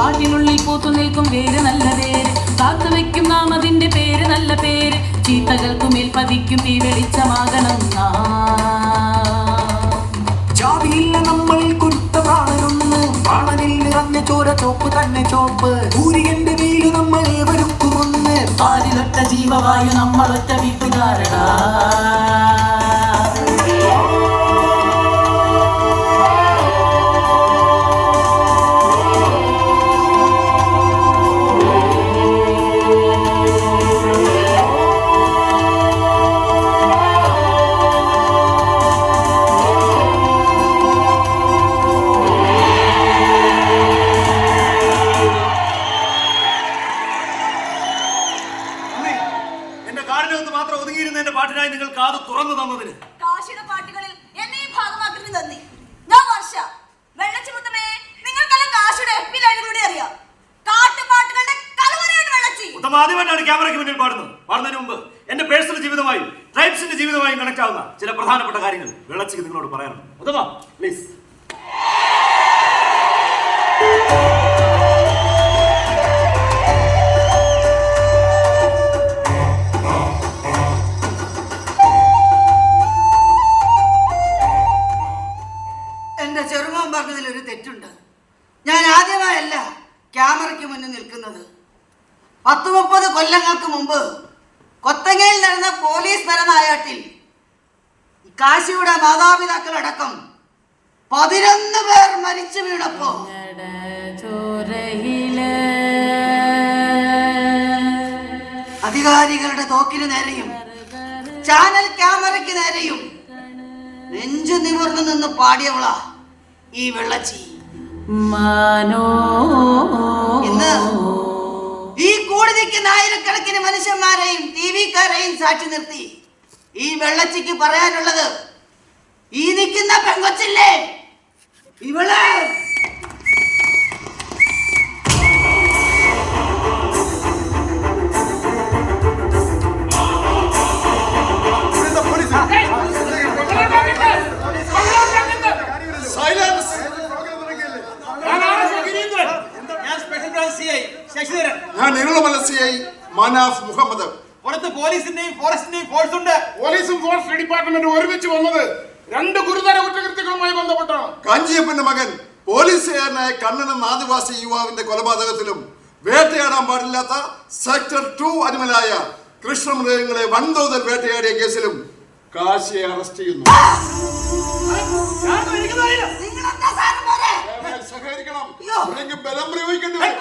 കാട്ടിനുള്ളിൽ പൂത്തു നിൽക്കും വേര് നല്ല വേര്, കാത്തുവെക്കും നാം അതിന്റെ പേര് നല്ല പേര്. ചീത്തകൾക്കുമേൽ പതിക്കും തീ വെളിച്ചമാകണം ജാതിയില്ല നമ്മൾ കൊടുത്ത പ്രാണനൊന്ന്, പ്രാണനിൽ നിറഞ്ഞ ചോര ചോപ്പ് തന്നെ ചോപ്പ്. സൂര്യന്റെ വീട് നമ്മൾ ഏവരുക്കുമൊന്ന്, പാലിലൊറ്റ ജീവവായു നമ്മളൊറ്റ വീട്ടുകാരടാ. പാട്ടിനായി നിങ്ങൾ കാത് തുറന്നു തന്നതിന് കാശിയുടെ പാട്ടുകളിൽ എന്നെ ഭാഗമാക്കി നന്ദി. ഞാൻ വർഷ വെള്ളച്ചിമുത്തമേ, നിങ്ങൾക്കെല്ലാം കാശിയുടെ FB ലൈനുകളുടെ അറിയാം. കാട്ടുപാട്ടുകളുടെ കലവറയാണ് വെള്ളച്ചി. ആദ്യമായിട്ടാണ് ക്യാമറയ്ക്ക് മുന്നിൽ പാടുന്നതിന് മുമ്പ് എന്റെ പേഴ്സണൽ ജീവിതമായും ട്രൈബ്സിന്റെ ജീവിതമായും കണക്ട് ആവുന്ന ചില പ്രധാനപ്പെട്ട കാര്യങ്ങൾ വെള്ളച്ചിക്ക് നിങ്ങളോട് പറയാനുണ്ട്. ഉത്തമ പ്ലീസ്. ചെറുമോൻ പറഞ്ഞതിൽ ഒരു തെറ്റുണ്ട്. ഞാൻ ആദ്യമായല്ല ക്യാമറയ്ക്ക് മുന്നിൽ നിൽക്കുന്നത്. 10-30 കൊല്ലങ്ങൾക്ക് മുമ്പ് കൊത്തങ്ങയിൽ നടന്ന പോലീസ് നരനായാട്ടിൽ കാശിയുടെ മാതാപിതാക്കളടക്കം 11 പേർ മരിച്ചു വീണപ്പോ അധികാരികളുടെ തോക്കിന് നേരെയും ചാനൽ ക്യാമറയ്ക്ക് നേരെയും നെഞ്ചു നിവർന്നു നിന്ന് പാടിയവളാ ഈ വെള്ളച്ചി. ഇന്ന് ഈ കൂടി നിൽക്കുന്ന ആയിരക്കണക്കിന് മനുഷ്യന്മാരെയും ടിവിക്കാരെയും സാക്ഷി നിർത്തി ഈ വെള്ളച്ചിക്ക് പറയാനുള്ളത്, ഈ നിൽക്കുന്ന പെങ്കൊച്ചില്ലേ ഇവള് പോലീസിന്റെയും ഫോറസ്റ്റിന്റെയും ഫോഴ്സ് ഉണ്ട്. പോലീസും ഫോറസ്റ്റ് ഡിപ്പാർട്ട്മെന്റും ഒരുമിച്ച് വന്നത് 2 ഗുരുതര കുറ്റകൃത്യങ്ങളുമായി ബന്ധപ്പെട്ടാണ്. കാഞ്ചിയപ്പന്റെ മകൻ പോലീസുകാരനായ കണ്ണൻ എന്ന ആദിവാസി യുവാവിന്റെ കൊലപാതകത്തിലും വേട്ടയാടാൻ പാടില്ലാത്ത സെക്ടർ 2 അനിമലായ കൃഷ്ണമൃഗങ്ങളെ വൻതോതിൽ വേട്ടയാടിയ കേസിലും കാശിയെ അറസ്റ്റ് ചെയ്യുന്നു. സഹകരിക്കണം, ബലം പ്രയോഗിക്കേണ്ടി വരും.